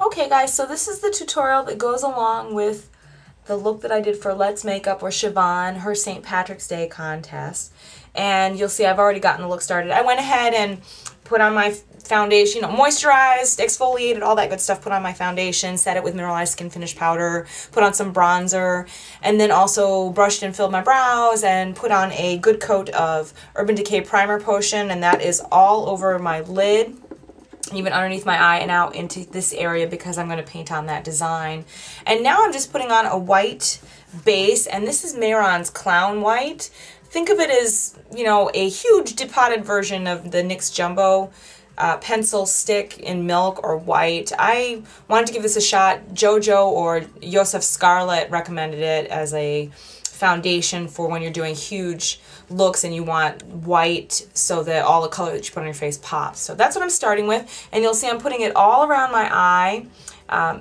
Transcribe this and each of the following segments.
Okay guys, so this is the tutorial that goes along with the look that I did for LetzMakeup or Siobhan, her St. Patrick's Day contest. And you'll see I've already gotten the look started. I went ahead and put on my foundation, you know, moisturized, exfoliated, all that good stuff, put on my foundation, set it with Mineralize Skinfinish powder, put on some bronzer, and then also brushed and filled my brows and put on a good coat of Urban Decay Primer Potion, and that is all over my lid, even underneath my eye and out into this area because I'm going to paint on that design. And now I'm just putting on a white base, and this is Mehron's Clown White. Think of it as, you know, a huge depotted version of the NYX Jumbo pencil stick in milk or white. I wanted to give this a shot. Jojo or Yosef Scarlett recommended it as a foundation for when you're doing huge looks and you want white so that all the color that you put on your face pops. So that's what I'm starting with, and you'll see I'm putting it all around my eye,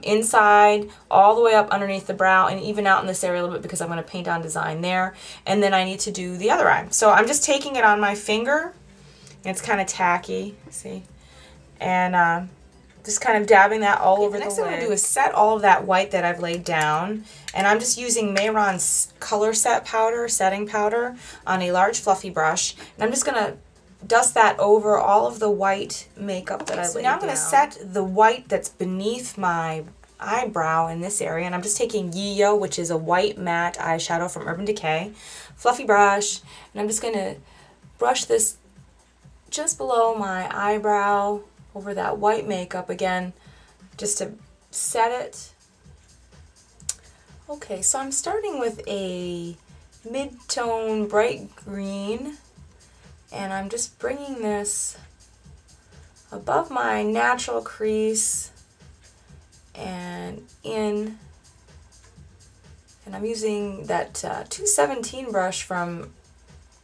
inside, all the way up underneath the brow, and even out in this area a little bit because I'm going to paint on design there. And then I need to do the other eye. So I'm just taking it on my finger. It's kind of tacky, see? And just kind of dabbing that all over the lid. Next thing I'm going to do is set all of that white that I've laid down. And I'm just using Mehron's Color Set Powder, setting powder, on a large fluffy brush. And I'm just going to dust that over all of the white makeup that I laid down. So now I'm going to set the white that's beneath my eyebrow in this area. And I'm just taking Yeyo, which is a white matte eyeshadow from Urban Decay. Fluffy brush. And I'm just going to brush this just below my eyebrow over that white makeup again, just to set it. Okay, so I'm starting with a mid-tone bright green, and I'm just bringing this above my natural crease and in, and I'm using that 217 brush from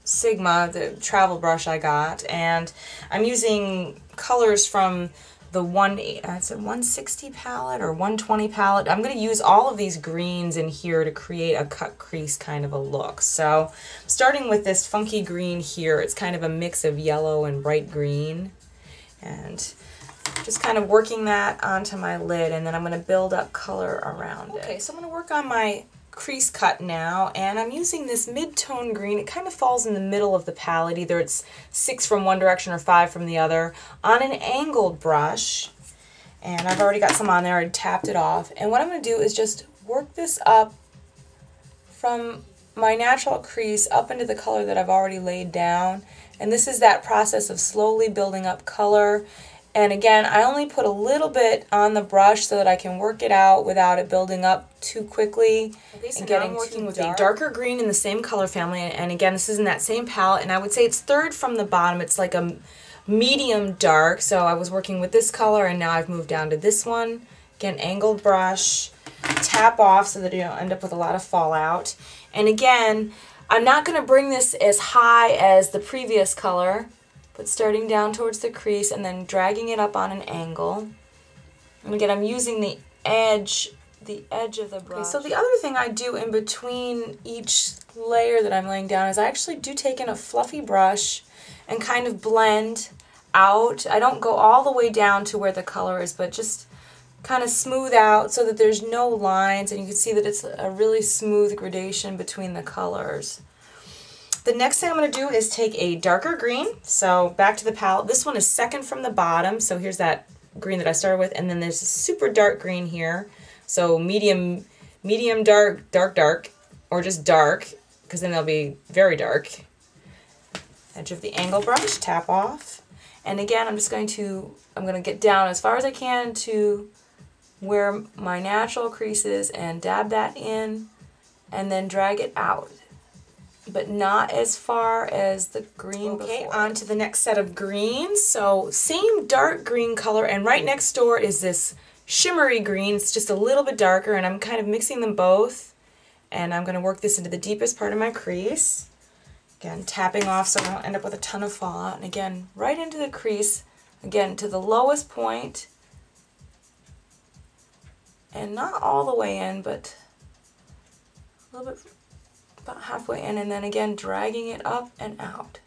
Sigma, the travel brush I got, and I'm using colors from the 160 palette or 120 palette. I'm going to use all of these greens in here to create a cut crease kind of a look. So starting with this funky green here, it's kind of a mix of yellow and bright green, and just kind of working that onto my lid, and then I'm going to build up color around it. Okay, so I'm going to work on my crease cut now, and I'm using this mid-tone green. It kind of falls in the middle of the palette, either it's 6 from one direction or 5 from the other, on an angled brush, and I've already got some on there. I tapped it off, and what I'm going to do is just work this up from my natural crease up into the color that I've already laid down, and this is that process of slowly building up color. And again, I only put a little bit on the brush so that I can work it out without it building up too quickly. Okay, so and I'm working with a darker green in the same color family, and again, this is in that same palette, and I would say it's third from the bottom. It's like a medium dark, so I was working with this color, and now I've moved down to this one. Again, angled brush, tap off so that you don't end up with a lot of fallout. And again, I'm not going to bring this as high as the previous color, but starting down towards the crease and then dragging it up on an angle. And again, I'm using the edge of the brush. Okay, so the other thing I do in between each layer that I'm laying down is I actually do take in a fluffy brush and kind of blend out. I don't go all the way down to where the color is, but just kind of smooth out so that there's no lines, and you can see that it's a really smooth gradation between the colors. The next thing I'm going to do is take a darker green, so back to the palette. This one is second from the bottom, so here's that green that I started with, and then there's a super dark green here, so medium dark, dark, or just dark, because then they'll be very dark. Edge of the angle brush, tap off, and again I'm going to get down as far as I can to where my natural crease is and dab that in, and then drag it out, but not as far as the green before. Okay, on to the next set of greens. So same dark green color, and right next door is this shimmery green. It's just a little bit darker, and I'm kind of mixing them both, and I'm going to work this into the deepest part of my crease. Again, tapping off so I don't end up with a ton of fallout, and again, right into the crease, again to the lowest point, and not all the way in, but a little bit, about halfway in, and then again dragging it up and out.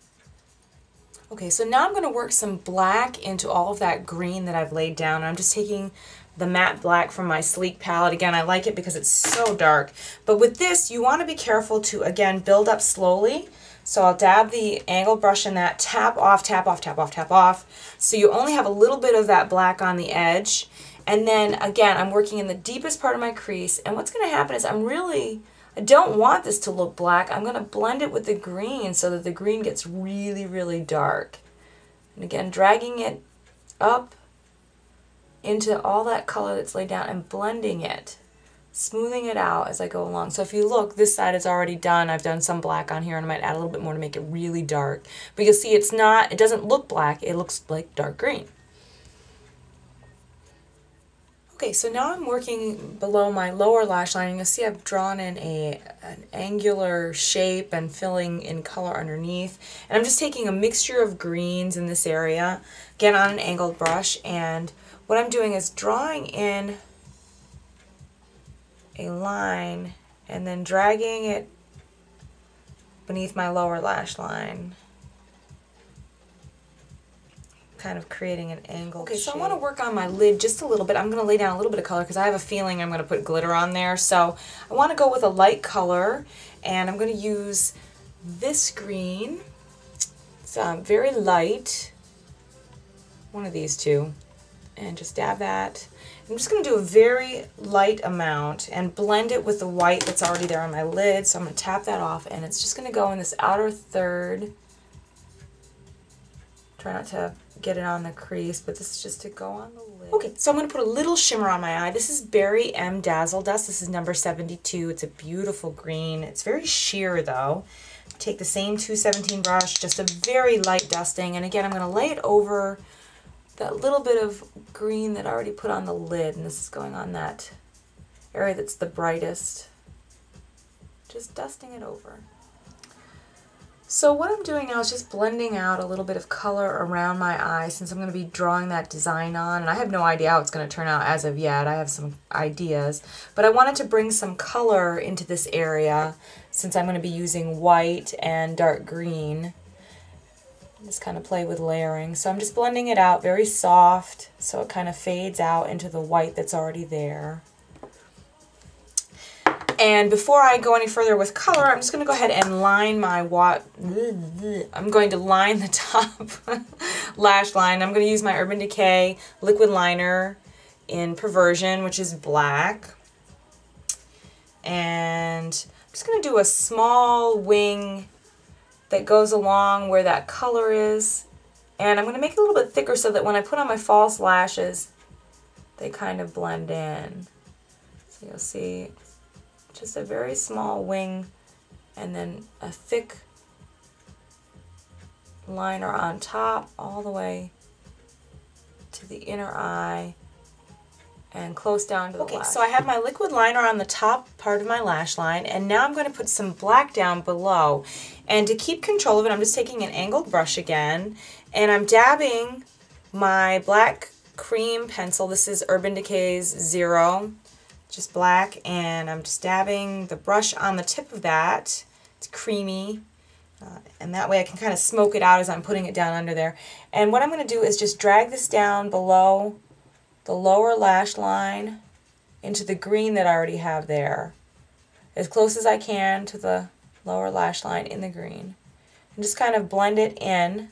Okay, so now I'm going to work some black into all of that green that I've laid down. And I'm just taking the matte black from my Sleek palette. Again, I like it because it's so dark. But with this, you want to be careful to, again, build up slowly. So I'll dab the angled brush in that, tap off, tap off, tap off, tap off. So you only have a little bit of that black on the edge. And then, again, I'm working in the deepest part of my crease. And what's going to happen is I don't want this to look black. I'm going to blend it with the green so that the green gets really, really dark. And again, dragging it up into all that color that's laid down and blending it, smoothing it out as I go along. So if you look, this side is already done. I've done some black on here and I might add a little bit more to make it really dark. But you'll see it doesn't look black, it looks like dark green. Okay, so now I'm working below my lower lash line, and you'll see I've drawn in an angular shape and filling in color underneath. And I'm just taking a mixture of greens in this area, again on an angled brush, and what I'm doing is drawing in a line and then dragging it beneath my lower lash line, kind of creating an angle. Okay, so I want to work on my lid just a little bit. I'm going to lay down a little bit of color because I have a feeling I'm going to put glitter on there. So I want to go with a light color, and I'm going to use this green. It's very light, one of these two, and just dab that. I'm just going to do a very light amount and blend it with the white that's already there on my lid. So I'm going to tap that off, and it's just going to go in this outer third. Try not to get it on the crease, but this is just to go on the lid. Okay, so I'm going to put a little shimmer on my eye. This is Berry M Dazzle Dust. This is number 72. It's a beautiful green. It's very sheer though. Take the same 217 brush, just a very light dusting, and again I'm going to lay it over that little bit of green that I already put on the lid, and this is going on that area that's the brightest. Just dusting it over. So what I'm doing now is just blending out a little bit of color around my eye since I'm going to be drawing that design on, and I have no idea how it's going to turn out as of yet. I have some ideas, but I wanted to bring some color into this area since I'm going to be using white and dark green. Just kind of play with layering. So I'm just blending it out very soft so it kind of fades out into the white that's already there. And before I go any further with color, I'm just going to go ahead and line my I'm going to line the top lash line. I'm going to use my Urban Decay liquid liner in Perversion, which is black. And I'm just going to do a small wing that goes along where that color is. And I'm going to make it a little bit thicker so that when I put on my false lashes, they kind of blend in. So you'll see just a very small wing and then a thick liner on top all the way to the inner eye and close down to the lash. So I have my liquid liner on the top part of my lash line, and now I'm going to put some black down below. And to keep control of it, I'm just taking an angled brush again, and I'm dabbing my black cream pencil. This is Urban Decay's Zero, just black, and I'm just dabbing the brush on the tip of that. It's creamy, and that way I can kind of smoke it out as I'm putting it down under there. And what I'm going to do is just drag this down below the lower lash line into the green that I already have there, as close as I can to the lower lash line in the green, and just kind of blend it in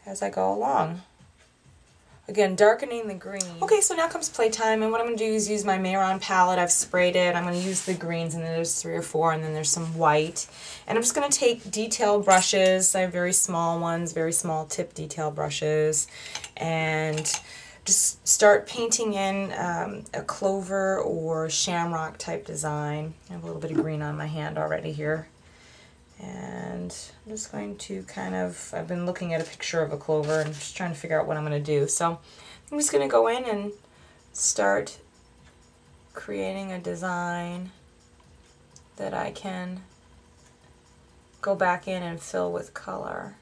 as I go along. Again, darkening the green. Okay, so now comes playtime, and what I'm going to do is use my Mehron palette. I've sprayed it. I'm going to use the greens, and then there's 3 or 4, and then there's some white. And I'm just going to take detail brushes. I have very small ones, very small tip detail brushes, and just start painting in a clover or shamrock type design. I have a little bit of green on my hand already here. And I'm just going to kind of, I've been looking at a picture of a clover and just trying to figure out what I'm going to do. So I'm just going to go in and start creating a design that I can go back in and fill with color.